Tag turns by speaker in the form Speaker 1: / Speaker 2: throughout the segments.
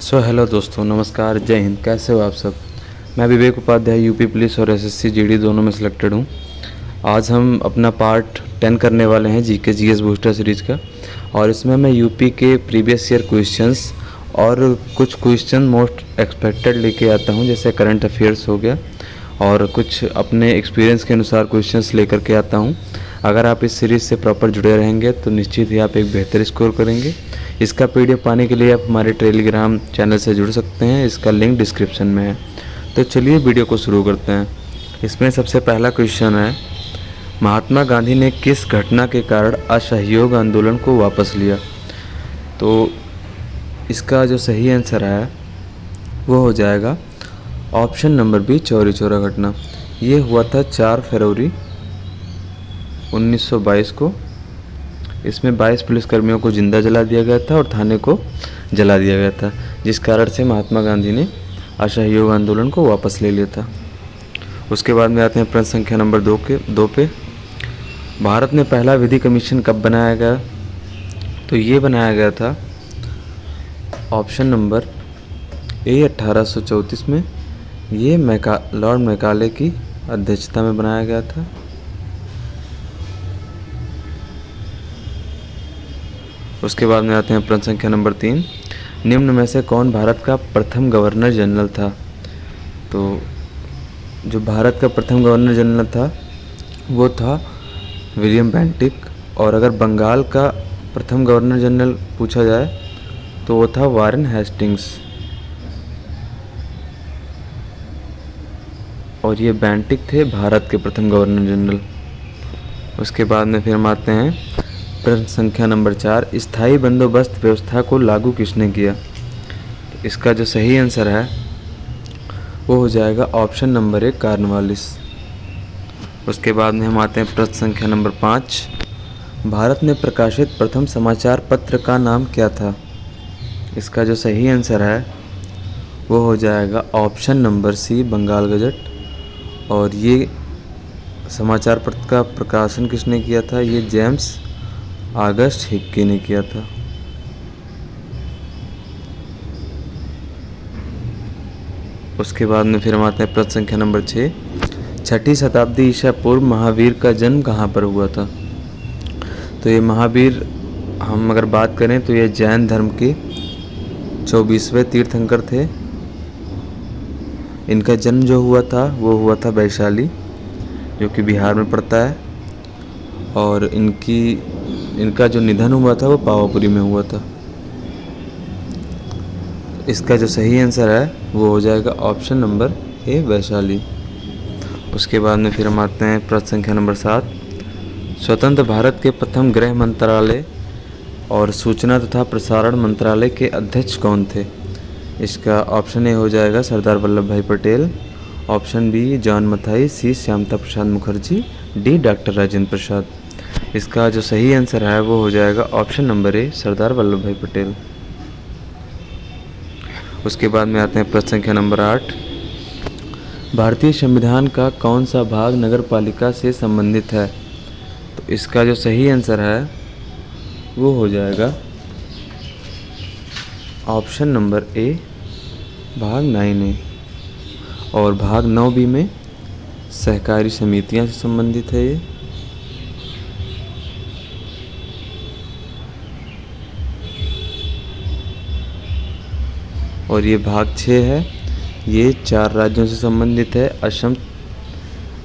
Speaker 1: Hello दोस्तों, नमस्कार, जय हिंद। कैसे हो आप सब। मैं विवेक उपाध्याय यूपी पुलिस और एसएससी जीडी दोनों में सिलेक्टेड हूँ। आज हम अपना पार्ट 10 करने वाले हैं जीके जीएस बूस्टर सीरीज़ का, और इसमें मैं यूपी के प्रीवियस ईयर क्वेश्चंस और कुछ क्वेश्चन मोस्ट एक्सपेक्टेड लेके आता हूँ, जैसे करंट अफेयर्स हो गया, और कुछ अपने एक्सपीरियंस के अनुसार क्वेश्चंस लेकर के आता हूँ। अगर आप इस सीरीज़ से प्रॉपर जुड़े रहेंगे तो निश्चित ही आप एक बेहतर स्कोर करेंगे। इसका पीडीएफ पाने के लिए आप हमारे टेलीग्राम चैनल से जुड़ सकते हैं, इसका लिंक डिस्क्रिप्शन में है। तो चलिए वीडियो को शुरू करते हैं। इसमें सबसे पहला क्वेश्चन है, महात्मा गांधी ने किस घटना के कारण असहयोग आंदोलन को वापस लिया। तो इसका जो सही आंसर है वो हो जाएगा option number B, Chauri Chaura घटना। ये हुआ था 4 फरवरी 1922 को। इसमें 22 पुलिसकर्मियों को जिंदा जला दिया गया था और थाने को जला दिया गया था, जिस कारण से महात्मा गांधी ने असहयोग आंदोलन को वापस ले लिया था। उसके बाद में आते हैं प्रश्न संख्या नंबर 2 पे। भारत में पहला विधि कमीशन कब बनाया गया। तो ये बनाया गया था ऑप्शन नंबर ए 1834 में। ये लॉर्ड मैकाले की अध्यक्षता में बनाया गया था। उसके बाद में आते हैं प्रश्न संख्या नंबर 3। निम्न में से कौन भारत का प्रथम गवर्नर जनरल था। तो जो भारत का प्रथम गवर्नर जनरल था वो था विलियम बेंटिक, और अगर बंगाल का प्रथम गवर्नर जनरल पूछा जाए तो वो था वारेन हेस्टिंग्स, और ये बेंटिक थे भारत के प्रथम गवर्नर जनरल। उसके बाद में फिर हम आते हैं प्रश्न संख्या नंबर 4। स्थायी बंदोबस्त व्यवस्था को लागू किसने किया। तो इसका जो सही आंसर है वो हो जाएगा ऑप्शन नंबर 1, कार्नवालिस। उसके बाद में हम आते हैं प्रश्न संख्या नंबर 5। भारत में प्रकाशित प्रथम समाचार पत्र का नाम क्या था। इसका जो सही आंसर है वो हो जाएगा option number C, Bengal gazette. और ये समाचार पत्र का प्रकाशन किसने किया था। ये जेम्स अगस्त हिक्की ने किया था। उसके बाद में फिर हम आते हैं प्रश्न संख्या नंबर 6। 6ठी शताब्दी ईसा पूर्व महावीर का जन्म कहाँ पर हुआ था। तो ये महावीर हम अगर बात करें तो ये जैन धर्म के 24वें तीर्थंकर थे। इनका जन्म जो हुआ था वो हुआ था वैशाली, जो कि बिहार में पड़ता है, और इनका जो निधन हुआ था वो पावापुरी में हुआ था। इसका जो सही आंसर है वो हो जाएगा ऑप्शन नंबर ए, वैशाली। उसके बाद में फिर हम आते हैं प्रश्न संख्या नंबर 7। स्वतंत्र भारत के प्रथम गृह मंत्रालय और सूचना तथा प्रसारण मंत्रालय के अध्यक्ष कौन थे। इसका ऑप्शन ए हो जाएगा Sardar Vallabh Bhai Patel, option B John Mathai, C Shyama Prasad Mukherjee, D doctor Rajendra Prasad. इसका जो सही आंसर है वो हो जाएगा option number A, Sardar Vallabh Bhai Patel. उसके बाद में आते हैं प्रश्न संख्या नंबर 8। भारतीय संविधान का कौन सा भाग नगर पालिका से संबंधित है। तो इसका जो सही आंसर है वो हो जाएगा ऑप्शन नंबर ए, भाग 9A, और भाग 9B में सहकारी समितियां से संबंधित है ये। और ये भाग 6 है, ये 4 राज्यों से संबंधित है,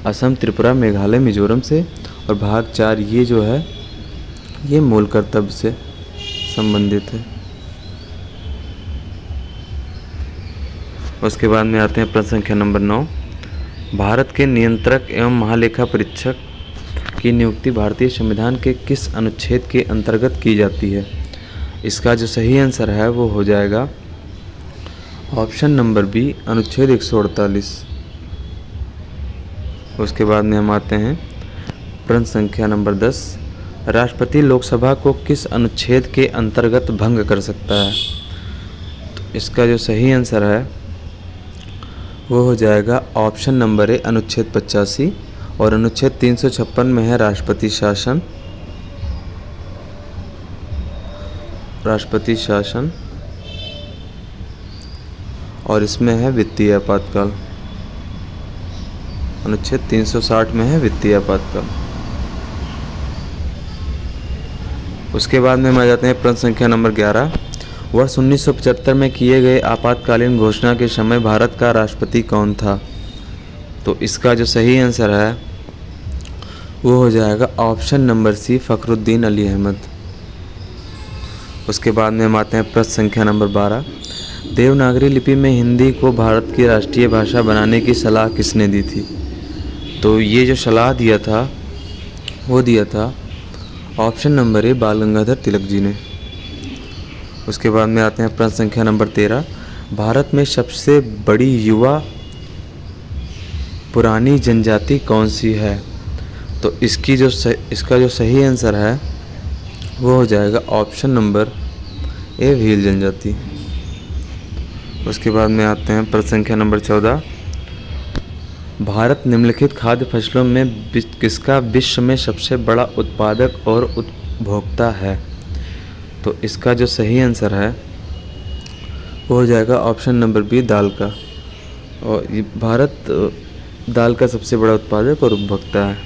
Speaker 1: असम, त्रिपुरा, मेघालय, मिजोरम से। और भाग 4 ये जो है ये मूल कर्तव्य से संबंधित है। उसके बाद में आते हैं प्रश्न संख्या नंबर 9। भारत के नियंत्रक एवं महालेखा परीक्षक की नियुक्ति भारतीय संविधान के किस अनुच्छेद के अंतर्गत की जाती है। इसका जो सही आंसर है वो हो जाएगा ऑप्शन नंबर बी, अनुच्छेद 148। उसके बाद में हम आते हैं प्रश्न संख्या नंबर 10। राष्ट्रपति लोकसभा को किस अनुच्छेद के अंतर्गत भंग कर सकता है। तो इसका जो सही आंसर है वो हो जाएगा ऑप्शन नंबर ए, अनुच्छेद 85। और अनुच्छेद 356 में है राष्ट्रपति शासन। और इसमें है वित्तीय आपातकाल। अनुच्छेद 360 में है वित्तीय आपातकाल। उसके बाद में हम आ जाते हैं प्रश्न संख्या नंबर 11। वर्ष 1975 में किए गए आपातकालीन घोषणा के समय भारत का राष्ट्रपति कौन था? तो इसका जो सही आंसर है वो हो जाएगा option number C, Fakhruddin Ali Ahmed. उसके बाद में हम आते हैं प्रश्न संख्या नंबर 12। देवनागरी लिपि में हिंदी को भारत की राष्ट्रीय भाषा बनाने की सलाह किसने दी थी? तो ये जो सलाह दिया था वो दिया था ऑप्शन नंबर ए, बाल गंगाधर तिलक जी ने। उसके बाद में आते हैं प्रश्न संख्या नंबर 13। भारत में सबसे बड़ी युवा पुरानी जनजाति कौन सी है? तो इसका जो सही आंसर है वो हो जाएगा ऑप्शन नंबर ए, भील जनजाति। उसके बाद में आते हैं प्रश्न संख्या नंबर 14। भारत निम्नलिखित खाद्य फसलों में किसका विश्व में सबसे बड़ा उत्पादक और उपभोक्ता है? तो इसका जो सही आंसर है वो हो जाएगा ऑप्शन नंबर बी, दाल का। और ये भारत दाल का सबसे बड़ा उत्पादक और उपभोक्ता है।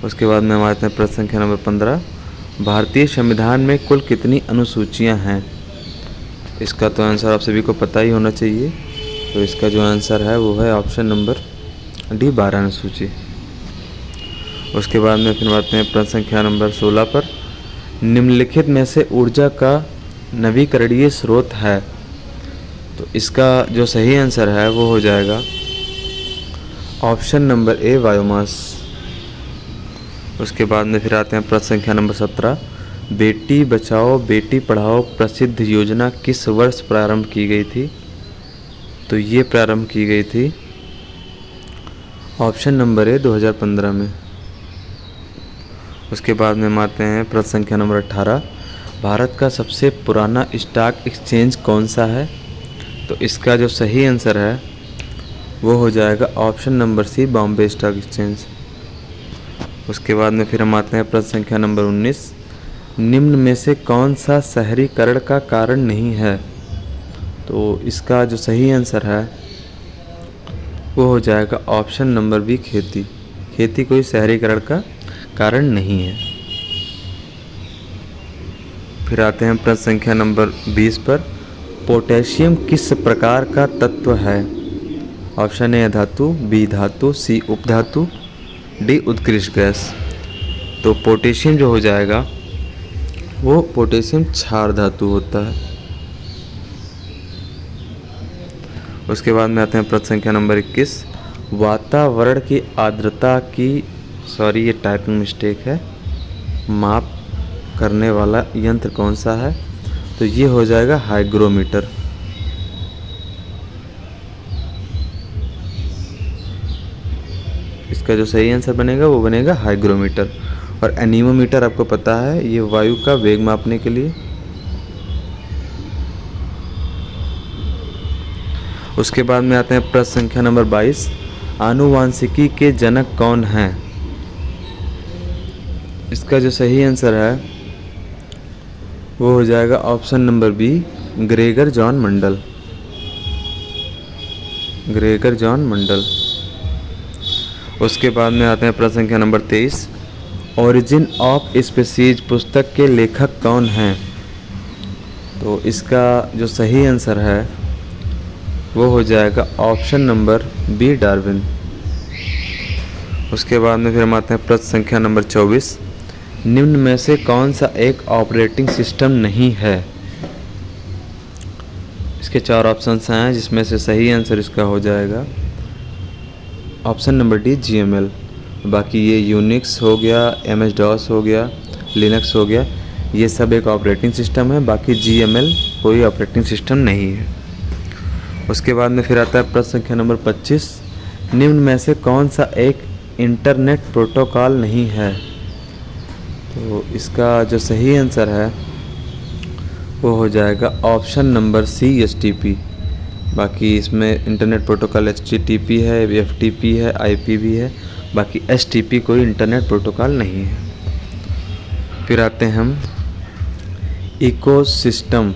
Speaker 1: उसके बाद में हम आते हैं प्रश्न संख्या नंबर 15। भारतीय संविधान में कुल कितनी अनुसूचियां हैं? इसका तो आंसर आप सभी को पता ही होना चाहिए। तो इसका जो आंसर है वो है ऑप्शन नंबर डी, 12 अनुसूची। उसके बाद में फिर आते हैं प्रश्न संख्या नंबर 16 पर। निम्नलिखित में से ऊर्जा का नवीकरणीय स्रोत है? तो इसका जो सही आंसर है वो हो जाएगा ऑप्शन नंबर ए, बायोमास। उसके बाद में फिर आते हैं प्रश्न संख्या नंबर 17। बेटी बचाओ बेटी पढ़ाओ प्रसिद्ध योजना किस वर्ष प्रारंभ की गई थी? तो ये प्रारंभ की गई थी ऑप्शन नंबर ए, 2015 में। उसके बाद में हम आते हैं प्रश्न संख्या नंबर 18। भारत का सबसे पुराना स्टॉक एक्सचेंज कौन सा है? तो इसका जो सही आंसर है वो हो जाएगा option number C, Bombay stock exchange. उसके बाद में फिर हम आते हैं प्रश्न संख्या नंबर 19। निम्न में से कौन सा शहरीकरण का कारण नहीं है? तो इसका जो सही आंसर है वो हो जाएगा ऑप्शन नंबर बी, खेती। खेती कोई शहरीकरण का कारण नहीं है। फिर आते हैं प्रश्न संख्या नंबर 20 पर। पोटेशियम किस प्रकार का तत्व है? ऑप्शन ए, धातु, बी धातु, सी उपधातु, डी उत्कृष्ट गैस। तो पोटेशियम जो हो जाएगा वो पोटेशियम क्षार धातु होता है। उसके बाद में आते हैं प्रश्न संख्या नंबर 21। वातावरण की आर्द्रता की ये टाइपिंग मिस्टेक है, माप करने वाला यंत्र कौन सा है? तो ये हो जाएगा हाइग्रोमीटर। इसका जो सही आंसर बनेगा वो बनेगा हाइग्रोमीटर। और एनीमोमीटर आपको पता है, ये वायु का वेग मापने के लिए। उसके बाद में आते हैं प्रश्न संख्या नंबर 22। आनुवांशिकी के जनक कौन हैं? इसका जो सही आंसर है वो हो जाएगा option number B, Gregor Johann Mendel. Gregor Johann Mendel. उसके बाद में आते हैं प्रश्न संख्या नंबर 23। ओरिजिन ऑफ स्पीसीज पुस्तक के लेखक कौन हैं? तो इसका जो सही आंसर है वो हो जाएगा ऑप्शन नंबर बी, डार्विन। उसके बाद में फिर हम आते हैं प्रश्न संख्या नंबर 24। निम्न में से कौन सा एक ऑपरेटिंग सिस्टम नहीं है? इसके 4 ऑप्शंस हैं जिसमें से सही आंसर इसका हो जाएगा ऑप्शन नंबर डी, GML। बाकी ये यूनिक्स हो गया, MS-DOS हो गया, लिनक्स हो गया, ये सब एक ऑपरेटिंग सिस्टम है। बाकी GML कोई ऑपरेटिंग सिस्टम नहीं है। उसके बाद में फिर आता है प्रश्न संख्या नंबर 25। निम्न में से कौन सा एक इंटरनेट प्रोटोकॉल नहीं है? तो इसका जो सही आंसर है वो हो जाएगा ऑप्शन नंबर सी, STP। बाकी इसमें इंटरनेट प्रोटोकॉल HTTP है, FTP है, IP भी है। बाकी STP कोई इंटरनेट प्रोटोकॉल नहीं है। फिर आते हैं हम इकोसिस्टम,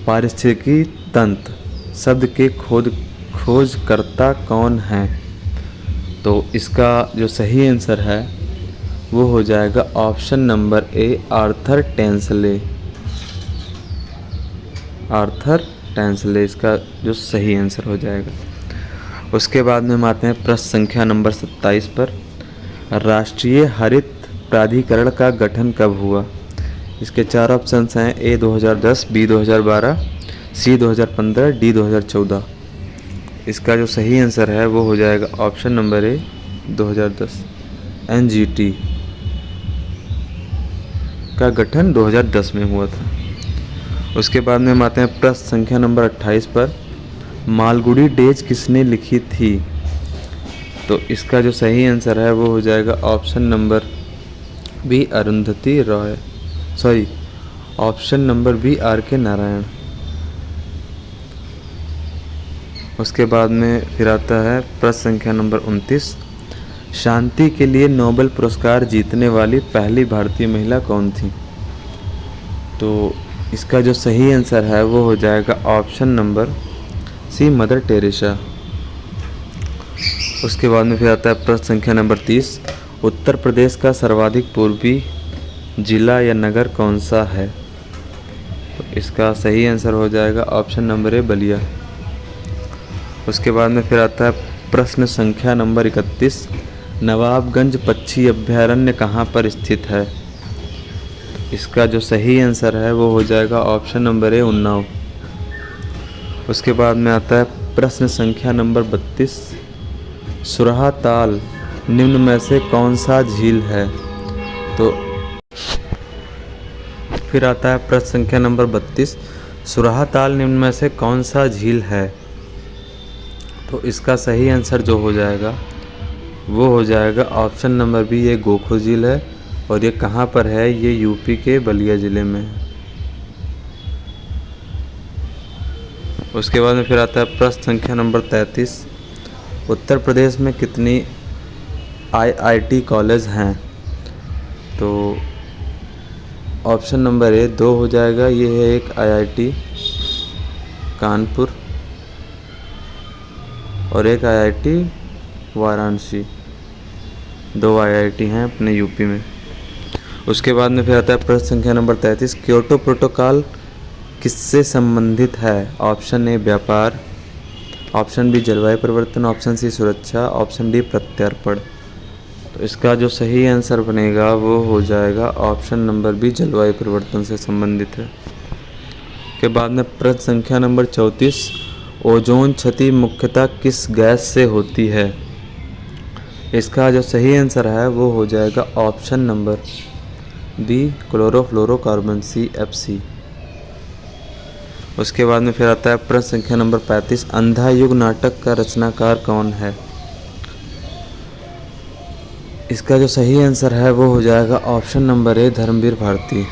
Speaker 1: पारिस्थितिकी तंत्र शब्द के खोजकर्ता कौन हैं? तो इसका जो सही आंसर है वो हो जाएगा ऑप्शन नंबर ए, आर्थर टेंसले। आर्थर टेंसले इसका जो सही आंसर हो जाएगा। उसके बाद में हम आते हैं प्रश्न संख्या नंबर 27 पर। राष्ट्रीय हरित प्राधिकरण का गठन कब हुआ? इसके 4 ऑप्शंस हैं, ए 2010, बी 2012, सी 2015, डी 2014। इसका जो सही आंसर है वो हो जाएगा ऑप्शन नंबर ए 2010। एनजीटी का गठन 2010 में हुआ था। उसके बाद में हम आते हैं प्रश्न संख्या नंबर 28 पर। मालगुडी डेज किसने लिखी थी? तो इसका जो सही आंसर है वो हो जाएगा option number B, Arundhati Roy, sorry option number B, R K Narayan. उसके बाद में फिर आता है प्रश्न संख्या नंबर 29। शांति के लिए नोबेल पुरस्कार जीतने वाली पहली भारतीय महिला कौन थी? तो इसका जो सही आंसर है वो हो जाएगा option number C, Mother Teresa. उसके बाद में फिर आता है प्रश्न संख्या नंबर 30। उत्तर प्रदेश का सर्वाधिक पूर्वी जिला या नगर कौन सा है? तो इसका सही आंसर हो जाएगा ऑप्शन नंबर ए, बलिया। उसके बाद में फिर आता है प्रश्न संख्या नंबर 31। नवाबगंज पक्षी अभयारण्य कहाँ पर स्थित है? इसका जो सही आंसर है वो हो जाएगा ऑप्शन नंबर ए, उन्नाव। उसके बाद में आता है प्रश्न संख्या नंबर 32। सुरहा ताल निम्न में से कौन सा झील है? तो फिर आता है प्रश्न संख्या नंबर 32। सुरहा ताल निम्न में से कौन सा झील है? तो इसका सही आंसर जो हो जाएगा वो हो जाएगा ऑप्शन नंबर बी, ये गोखो झील है। और ये कहाँ पर है? ये यूपी के बलिया ज़िले में है। उसके बाद में फिर आता है प्रश्न संख्या नंबर 33। उत्तर प्रदेश में कितनी आईआईटी कॉलेज हैं? तो ऑप्शन नंबर ए, 2 हो जाएगा। ये है एक आईआईटी कानपुर और एक आईआईटी वाराणसी। 2 आईआईटी हैं अपने यूपी में। उसके बाद में फिर आता है प्रश्न संख्या नंबर 33। क्योटो प्रोटोकॉल किससे संबंधित है? ऑप्शन ए, व्यापार, ऑप्शन बी, जलवायु परिवर्तन, ऑप्शन सी, सुरक्षा, ऑप्शन डी, प्रत्यार्पण। तो इसका जो सही आंसर बनेगा वो हो जाएगा ऑप्शन नंबर बी, जलवायु परिवर्तन से संबंधित है। के बाद में प्रश्न संख्या नंबर 34। ओजोन क्षति मुख्यतः किस गैस से होती है? इसका जो सही आंसर है वो हो जाएगा option number B, chlorofluorocarbon, CFC। उसके बाद में फिर आता है प्रश्न संख्या नंबर 35। अंधा युग नाटक का रचनाकार कौन है? इसका जो सही आंसर है वो हो जाएगा option number A, Dharamvir Bharati.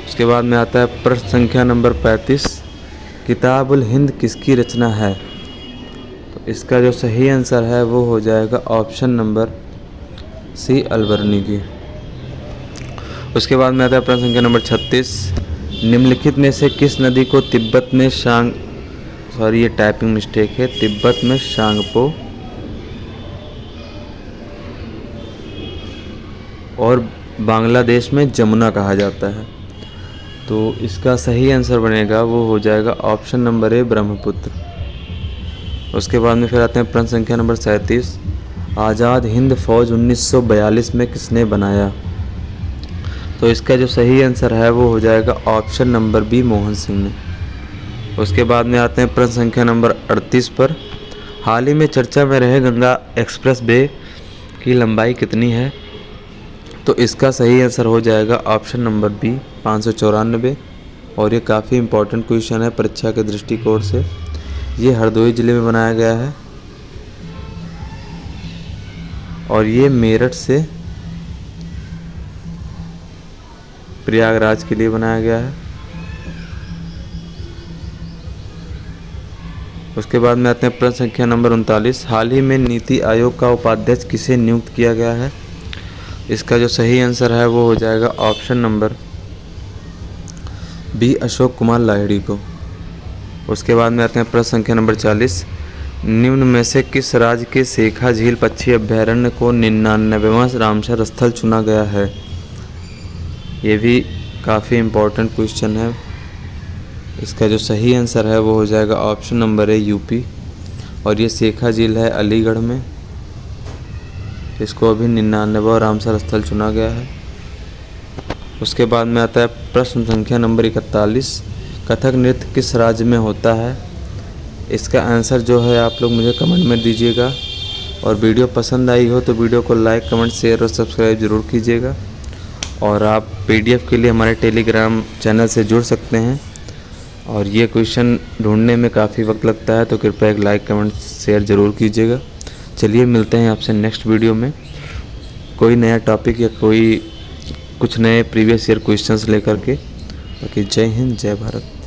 Speaker 1: उसके बाद में आता है प्रश्न संख्या नंबर 35। किताबुल हिंद किसकी रचना है? तो इसका जो सही आंसर है वो हो जाएगा ऑप्शन नंबर सी, अलबर्नी की। उसके बाद में आता है प्रश्न संख्या नंबर 36। निम्नलिखित में से किस नदी को तिब्बत में ये टाइपिंग मिस्टेक है, तिब्बत में शांगपो और बांग्लादेश में जमुना कहा जाता है? तो इसका सही आंसर बनेगा वो हो जाएगा ऑप्शन नंबर ए, ब्रह्मपुत्र। उसके बाद में फिर आते हैं प्रश्न संख्या नंबर 37। आज़ाद हिंद फौज 1942 में किसने बनाया? तो इसका जो सही आंसर है वो हो जाएगा option number B, Mohan Singh ने। उसके बाद में आते हैं प्रश्न संख्या नंबर 38 पर। हाल ही में चर्चा में रहे गंगा एक्सप्रेस वे की लंबाई कितनी है? तो इसका सही आंसर हो जाएगा ऑप्शन नंबर बी, 594। और ये काफ़ी इम्पोर्टेंट क्वेश्चन है परीक्षा के दृष्टिकोण से। ये हरदोई ज़िले में बनाया गया है और ये मेरठ से प्रयागराज के लिए बनाया गया है। उसके बाद में आते हैं प्रश्न संख्या नंबर 39। हाल ही में नीति आयोग का उपाध्यक्ष किसे नियुक्त किया गया है? इसका जो सही आंसर है वो हो जाएगा option number B, Ashok Kumar Lahiri को। उसके बाद में आते हैं प्रश्न संख्या नंबर 40। निम्न में से किस राज्य के शेखा झील पक्षी अभ्यारण्य को 99वां रामसर स्थल चुना गया है? ये भी काफ़ी इम्पोर्टेंट क्वेश्चन है। इसका जो सही आंसर है वो हो जाएगा ऑप्शन नंबर ए यूपी, और ये शेखा झील है अलीगढ़ में। इसको अभी 99वां रामसर स्थल चुना गया है। उसके बाद में आता है प्रश्न संख्या नंबर 41। कथक नृत्य किस राज्य में होता है? इसका आंसर जो है आप लोग मुझे कमेंट में दीजिएगा, और वीडियो पसंद आई हो तो वीडियो को लाइक, कमेंट, शेयर और सब्सक्राइब ज़रूर कीजिएगा। और आप PDF के लिए हमारे टेलीग्राम चैनल से जुड़ सकते हैं। और ये क्वेश्चन ढूंढने में काफ़ी वक्त लगता है, तो कृपया एक लाइक, कमेंट, शेयर ज़रूर कीजिएगा। चलिए मिलते हैं आपसे नेक्स्ट वीडियो में कोई नया टॉपिक या कुछ नए प्रीवियस ईयर क्वेश्चंस लेकर के। बाकी जय हिंद, जय भारत।